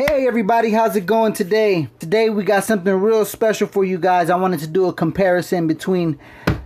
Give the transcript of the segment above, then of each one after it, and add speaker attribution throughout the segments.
Speaker 1: Hey everybody, how's it going today? Today we got something real special for you guys. I wanted to do a comparison between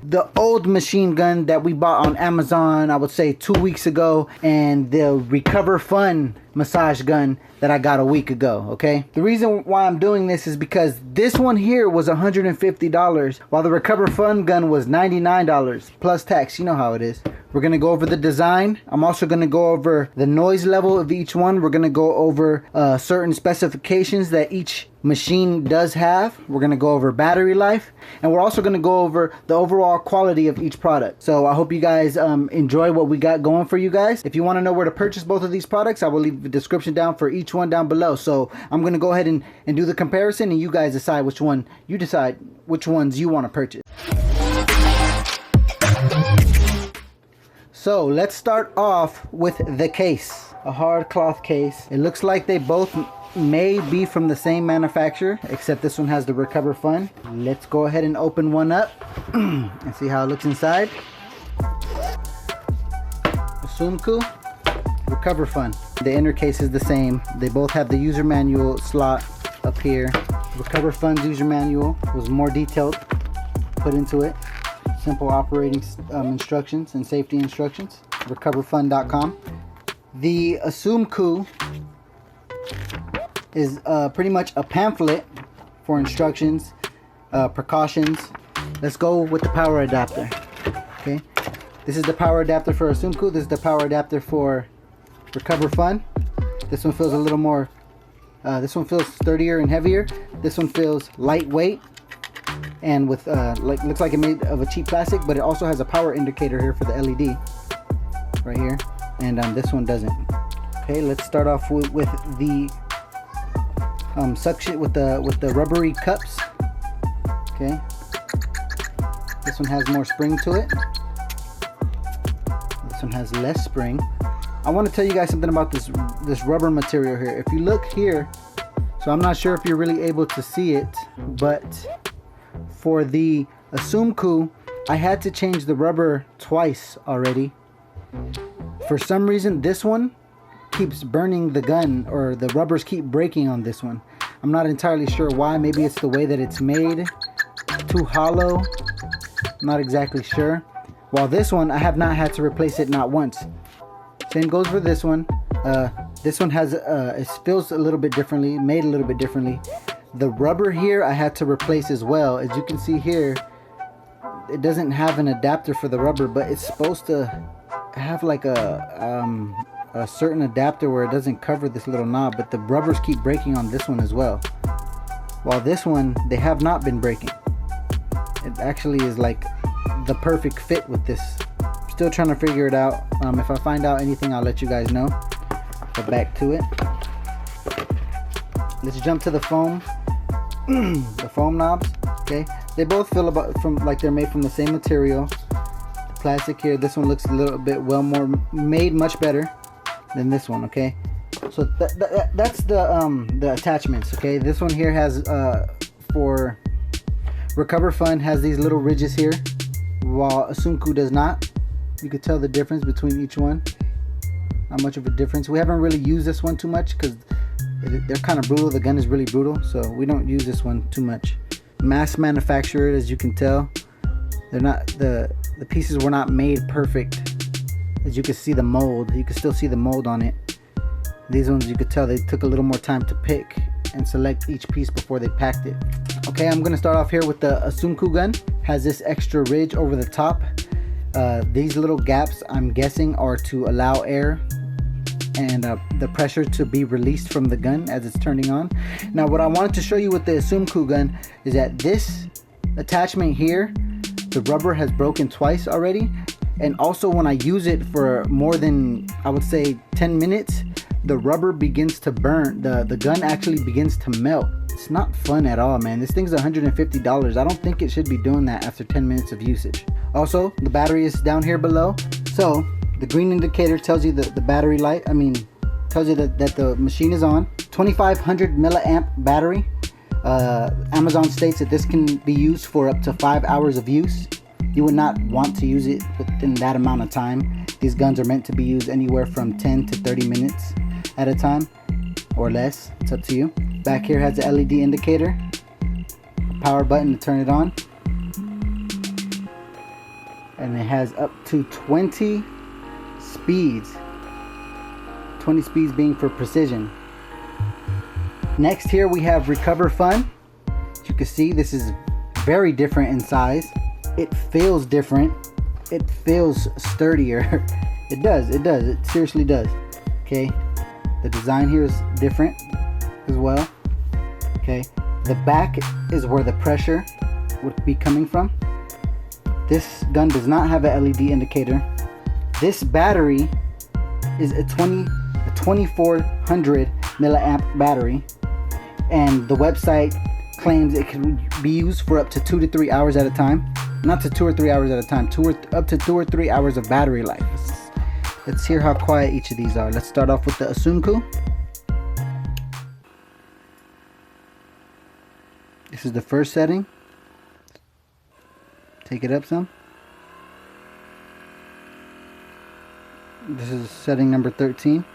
Speaker 1: the old machine gun that we bought on Amazon, I would say 2 weeks ago, and the RecoverFun massage gun that I got a week ago, okay? The reason why I'm doing this is because this one here was $150, while the RecoverFun gun was $99 plus tax. You know how it is. We're gonna go over the design. I'm also gonna go over the noise level of each one. We're gonna go over certain specifications that each machine does have. We're gonna go over battery life, and we're also gonna go over the overall quality of each product. So I hope you guys enjoy what we got going for you guys. If you want to know where to purchase both of these products, I will leave the description down for each one down below. So I'm gonna go ahead and do the comparison, and you guys decide which ones you want to purchase. So let's start off with the case, a hard cloth case. It looks like they both may be from the same manufacturer, except this one has the RecoverFun. Let's go ahead and open one up and see how it looks inside. AUSEMKU, RecoverFun. The inner case is the same. They both have the user manual slot up here. RecoverFun's user manual was more detailed, put into it. Simple operating instructions and safety instructions. RecoverFun.com. The AUSEMKU is pretty much a pamphlet for instructions, precautions. Let's go with the power adapter. Okay, this is the power adapter for AUSEMKU. This is the power adapter for RecoverFun. This one feels a little more. This one feels sturdier and heavier. This one feels lightweight. And with looks like it made of a cheap plastic, but it also has a power indicator here for the LED right here, and this one doesn't. Okay, let's start off with the suction with the rubbery cups. Okay, this one has more spring to it. This one has less spring. I want to tell you guys something about this rubber material here. If you look here, so I'm not sure if you're really able to see it, but for the AUSEMKU, I had to change the rubber twice already. For some reason, this one keeps burning the gun, or the rubbers keep breaking on this one. I'm not entirely sure why. Maybe it's the way that it's made, too hollow. I'm not exactly sure. While this one, I have not had to replace it not once. Same goes for this one. This one has it feels a little bit differently, made a little bit differently. The rubber here I had to replace as well. As you can see here, it doesn't have an adapter for the rubber, but it's supposed to have like a certain adapter where it doesn't cover this little knob, but the rubbers keep breaking on this one as well. While this one, they have not been breaking. It actually is like the perfect fit with this. Still trying to figure it out. If I find out anything, I'll let you guys know. But back to it. Let's jump to the foam. The foam knobs. Okay, they both feel like they're made from the same material. The plastic here, this one looks a little bit made much better than this one. Okay, so that's the attachments. Okay, this one here has for RecoverFun has these little ridges here, while AUSEMKU does not. You could tell the difference between each one. Not much of a difference. We haven't really used this one too much because they're kind of brutal. The gun is really brutal, so we don't use this one too much. Mass manufactured, as you can tell. They're not the pieces were not made perfect. As you can see the mold, you can still see the mold on it. These ones, you could tell they took a little more time to pick and select each piece before they packed it. Okay, I'm gonna start off here with the AUSEMKU gun. Has this extra ridge over the top. These little gaps, I'm guessing, are to allow air and the pressure to be released from the gun as it's turning on. Now what I wanted to show you with the AUSEMKU gun is that this attachment here, the rubber has broken twice already, and also when I use it for more than, I would say, 10 minutes, the rubber begins to burn. The gun actually begins to melt. It's not fun at all, man. This thing's $150. I don't think it should be doing that after 10 minutes of usage. Also, the battery is down here below. So the green indicator tells you the battery light. Tells you that the machine is on. 2500 milliamp battery. Amazon states that this can be used for up to 5 hours of use. You would not want to use it within that amount of time. These guns are meant to be used anywhere from 10 to 30 minutes at a time. or less. It's up to you. Back here has the LED indicator, power button to turn it on, and it has up to 20 speeds. 20 speeds being for precision. Next here we have RecoverFun. As you can see, this is very different in size. It feels different. It feels sturdier. It does. It seriously does. Okay, the design here is different as well. Okay, the back is where the pressure would be coming from. This gun does not have a LED indicator. This battery is a 2400 milliamp battery, and the website claims it can be used for up to 2 to 3 hours at a time. Not to 2 or 3 hours at a time, up to 2 or 3 hours of battery life. Let's hear how quiet each of these are. Let's start off with the AUSEMKU. This is the first setting. Take it up some. This is setting number 13.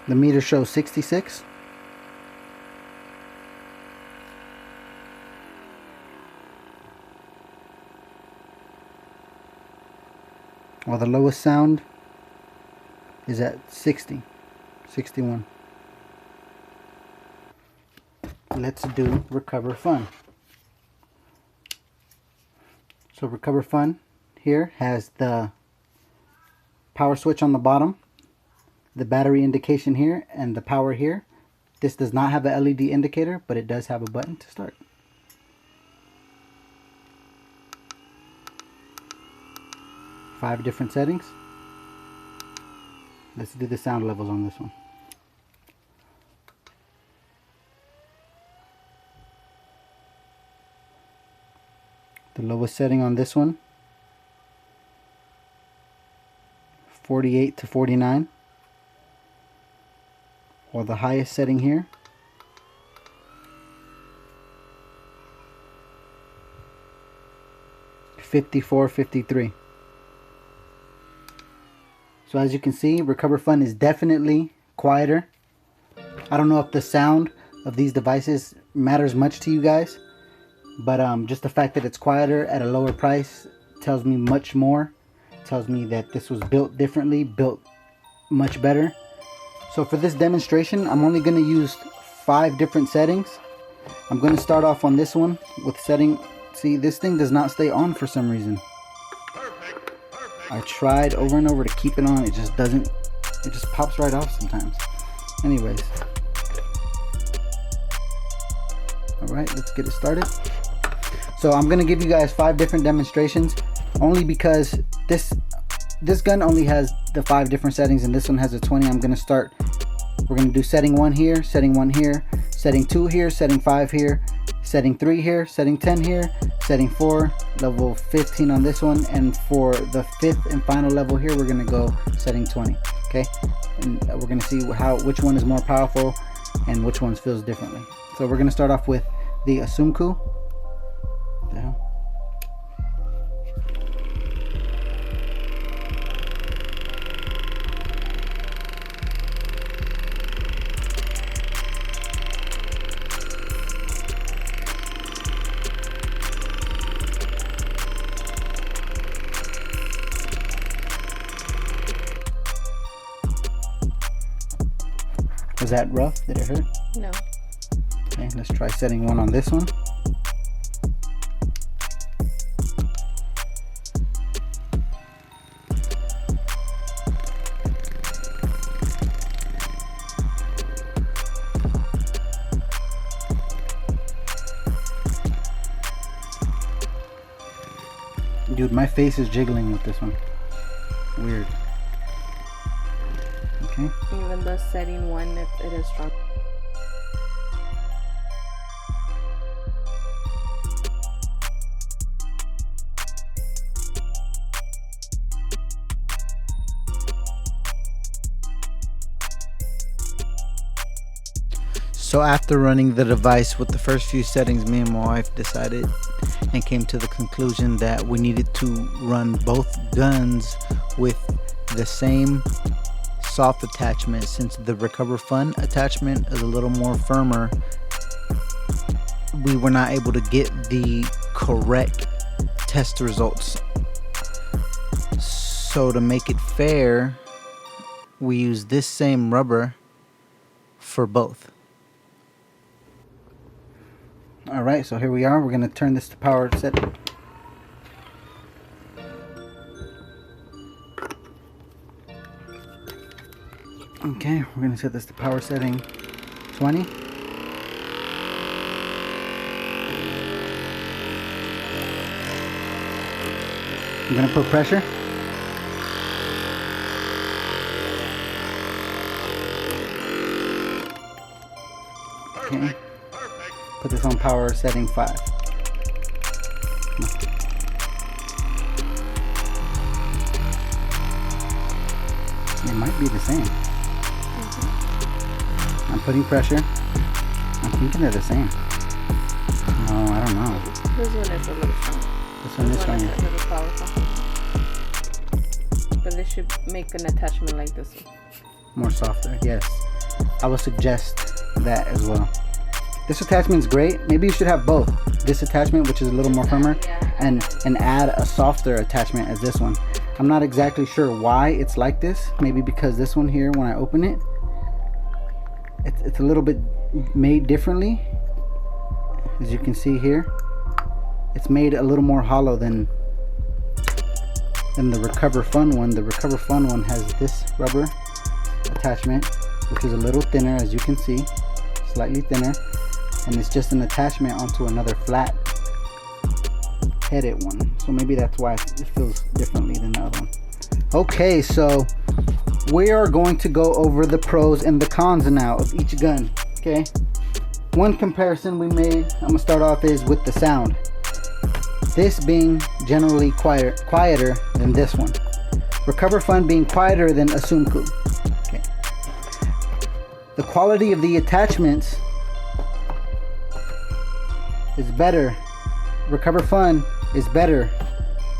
Speaker 1: The meter shows 66. While the lowest sound is at 60, 61. Let's do RecoverFun. So RecoverFun here has the power switch on the bottom, the battery indication here, and the power here. This does not have a LED indicator, but it does have a button to start. Five different settings. Let's do the sound levels on this one. The lowest setting on this one, 48 to 49. While the highest setting here, 54, 53. So as you can see, RecoverFun is definitely quieter. I don't know if the sound of these devices matters much to you guys, but just the fact that it's quieter at a lower price tells me much more. It tells me that this was built differently, built much better. So for this demonstration, I'm only going to use 5 different settings. I'm going to start off on this one with setting. See, this thing does not stay on for some reason. I tried over and over to keep it on. It just doesn't. It just pops right off sometimes. Anyways. Alright, let's get it started. So I'm going to give you guys 5 different demonstrations. Only because this gun only has the 5 different settings, and this one has a 20. I'm going to start. We're going to do setting 1 here, setting 1 here, setting 2 here, setting 5 here, setting 3 here, setting 10 here, setting 4, level 15 on this one, and for the 5th and final level here, we're going to go setting 20. Okay, and we're going to see which one is more powerful and which one feels differently. So we're going to start off with the AUSEMKU. What the hell? Was that rough? Did it hurt?
Speaker 2: No.
Speaker 1: Okay, let's try setting 1 on this one. Dude, my face is jiggling with this one. Weird. Okay.
Speaker 2: Even though setting 1, it is strong.
Speaker 1: So after running the device with the first few settings, me and my wife decided and came to the conclusion that we needed to run both guns with the same soft attachment. Since the RecoverFun attachment is a little more firmer, we were not able to get the correct test results. So to make it fair, we use this same rubber for both. Alright, so here we are. We're going to turn this to power set. Okay, we're going to set this to power setting 20. I'm going to put pressure. Okay. Put this on power setting 5. It might be the same. I'm putting pressure. I'm thinking they're the same. No, I don't know.
Speaker 2: This one is a little strong.
Speaker 1: This one is stronger.
Speaker 2: A little powerful. But they should make an attachment like this one.
Speaker 1: More softer, yes. I would suggest that as well. This attachment is great. Maybe you should have both. This attachment, which is a little more firmer, and add a softer attachment as this one. I'm not exactly sure why it's like this. Maybe because this one here, when I open it, it's a little bit made differently. As you can see here, it's made a little more hollow than the RecoverFun one. The RecoverFun one has this rubber attachment, which is a little thinner, as you can see, slightly thinner, and it's just an attachment onto another flat headed one. So maybe that's why it feels differently than the other one. Okay, so we are going to go over the pros and the cons now of each gun. Okay, one comparison we made, I'm gonna start off, is with the sound. This being generally quieter than this one. RecoverFun being quieter than AUSEMKU. Okay. The quality of the attachments is better. RecoverFun is better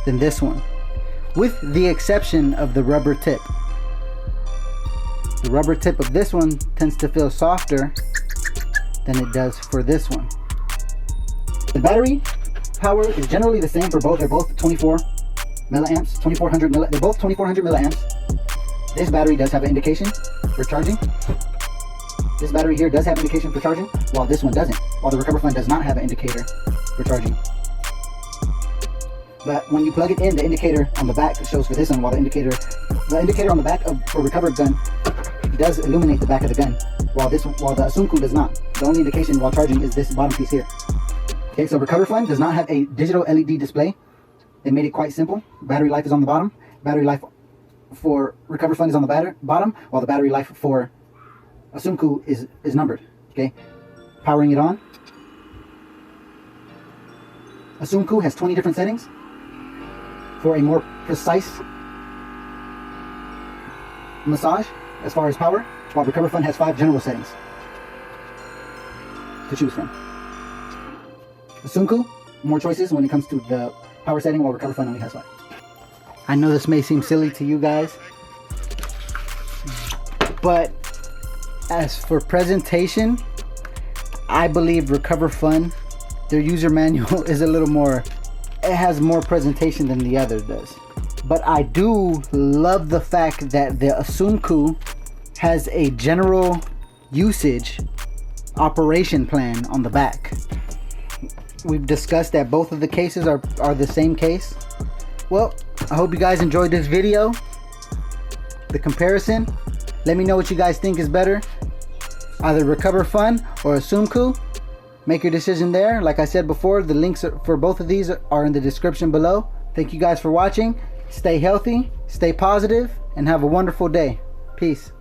Speaker 1: than this one, with the exception of the rubber tip. The rubber tip of this one tends to feel softer than it does for this one. The battery power is generally the same for both. They're both 24 milliamps, 2400 they're both 2400 milliamps. This battery does have an indication for charging. This battery here does have indication for charging, while this one doesn't. While the RecoverFun does not have an indicator for charging. But when you plug it in, the indicator on the back shows for this one, while the indicator on the back for RecoverFun does illuminate the back of the gun, while the AUSEMKU does not. The only indication while charging is this bottom piece here. Okay, so RecoverFun does not have a digital LED display. They made it quite simple. Battery life is on the bottom. Battery life for RecoverFun is on the bottom, while the battery life for AUSEMKU is numbered. Okay, powering it on. AUSEMKU has 20 different settings for a more precise massage as far as power, while RecoverFun has 5 general settings to choose from. AUSEMKU, more choices when it comes to the power setting, while RecoverFun only has 5. I know this may seem silly to you guys, but as for presentation, I believe RecoverFun, their user manual is a little more, it has more presentation than the other does. But I do love the fact that the AUSEMKU has a general usage operation plan on the back. We've discussed that both of the cases are the same case. Well, I hope you guys enjoyed this video, the comparison. Let me know what you guys think is better, either RecoverFun or AUSEMKU. Make your decision there. Like I said before, the links for both of these are in the description below. Thank you guys for watching. Stay healthy, stay positive, and have a wonderful day. Peace.